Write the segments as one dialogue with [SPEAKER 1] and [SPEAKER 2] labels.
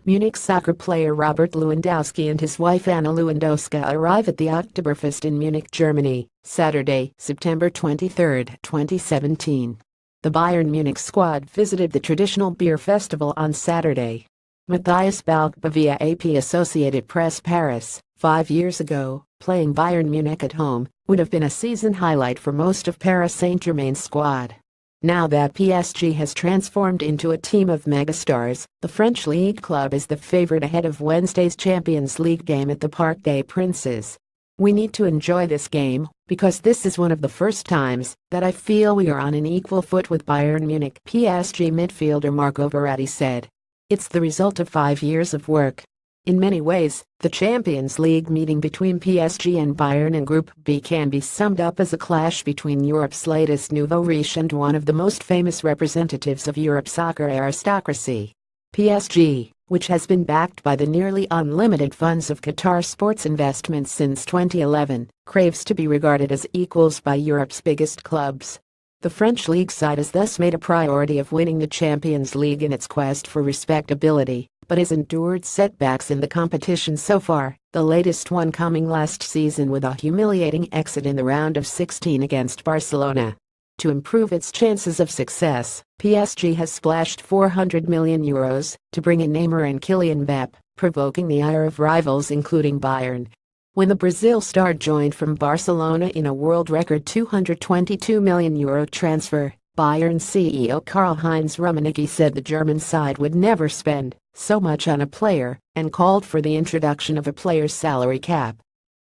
[SPEAKER 1] Munich soccer player Robert Lewandowski and his wife Anna Lewandowska arrive at the Oktoberfest in Munich, Germany, Saturday, September 23, 2017. The Bayern Munich squad visited the traditional beer festival on Saturday. Matthias Balk via AP Associated Press Paris, 5 years ago, playing Bayern Munich at home would have been a season highlight for most of Paris Saint-Germain's squad. Now that PSG has transformed into a team of megastars, the French league club is the favorite ahead of Wednesday's Champions League game at the Parc des Princes. "We need to enjoy this game, because this is one of the first times that I feel we are on an equal foot with Bayern Munich," PSG midfielder Marco Verratti said. "It's the result of 5 years of work." In many ways, the Champions League meeting between PSG and Bayern in Group B can be summed up as a clash between Europe's latest Nouveau riche and one of the most famous representatives of Europe's soccer aristocracy. PSG, which has been backed by the nearly unlimited funds of Qatar sports investments since 2011, craves to be regarded as equals by Europe's biggest clubs. The French league side has thus made a priority of winning the Champions League in its quest for respectability, but has endured setbacks in the competition so far, the latest one coming last season with a humiliating exit in the round of 16 against Barcelona. To improve its chances of success, PSG has splashed €400 million to bring in Neymar and Kylian Mbappé, provoking the ire of rivals including Bayern. When the Brazil star joined from Barcelona in a world record €222 million transfer, Bayern CEO Karl-Heinz Rummenigge said the German side would never spend so much on a player and called for the introduction of a player's salary cap.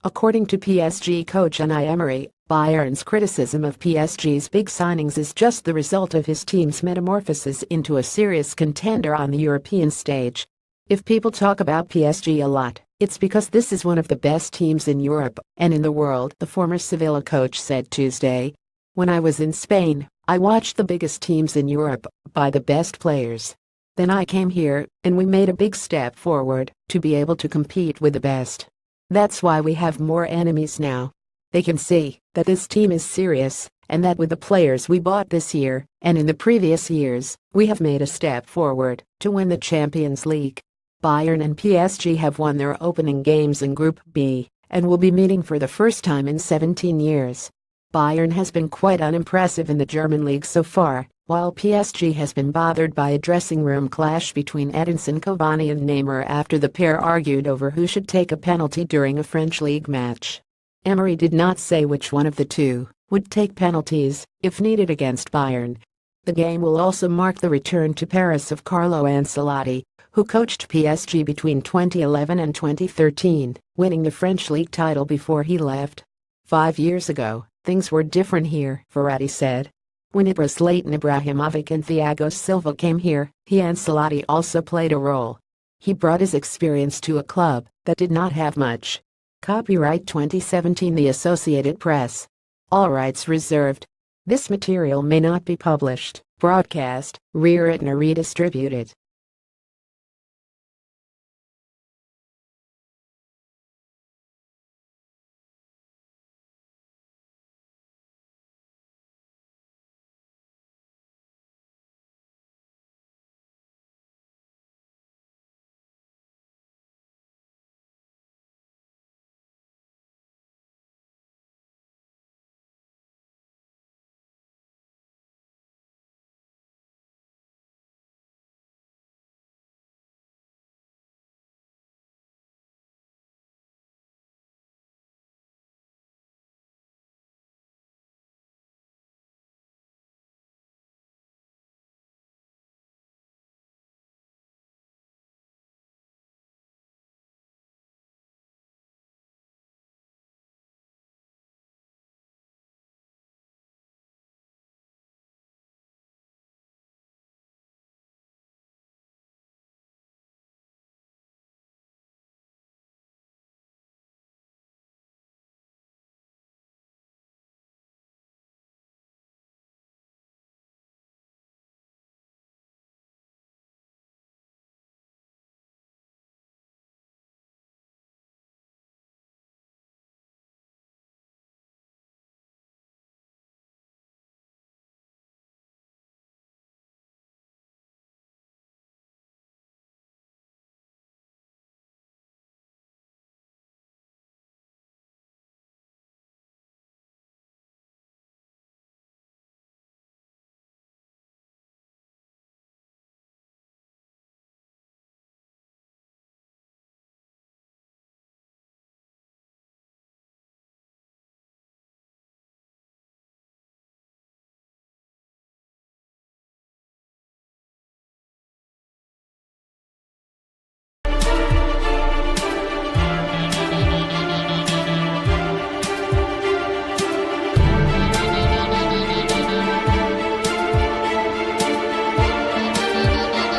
[SPEAKER 1] According to PSG coach Unai Emery, Bayern's criticism of PSG's big signings is just the result of his team's metamorphosis into a serious contender on the European stage. "If people talk about PSG a lot, it's because this is one of the best teams in Europe and in the world," the former Sevilla coach said Tuesday. "When I was in Spain, I watched the biggest teams in Europe buy the best players. Then I came here, and we made a big step forward to be able to compete with the best. That's why we have more enemies now. They can see that this team is serious, and that with the players we bought this year and in the previous years, we have made a step forward to win the Champions League." Bayern and PSG have won their opening games in Group B and will be meeting for the first time in 17 years. Bayern has been quite unimpressive in the German league so far, while PSG has been bothered by a dressing room clash between Edinson Cavani and Neymar after the pair argued over who should take a penalty during a French league match. Emery did not say which one of the two would take penalties if needed against Bayern. The game will also mark the return to Paris of Carlo Ancelotti, who coached PSG between 2011 and 2013, winning the French league title before he left. 5 years ago, things were different here, Verratti said. When it was Zlatan Ibrahimovic and Thiago Silva came here, Ancelotti also played a role. He brought his experience to a club that did not have much. Copyright 2017 The Associated Press. All rights reserved. This material may not be published, broadcast, rewritten or redistributed.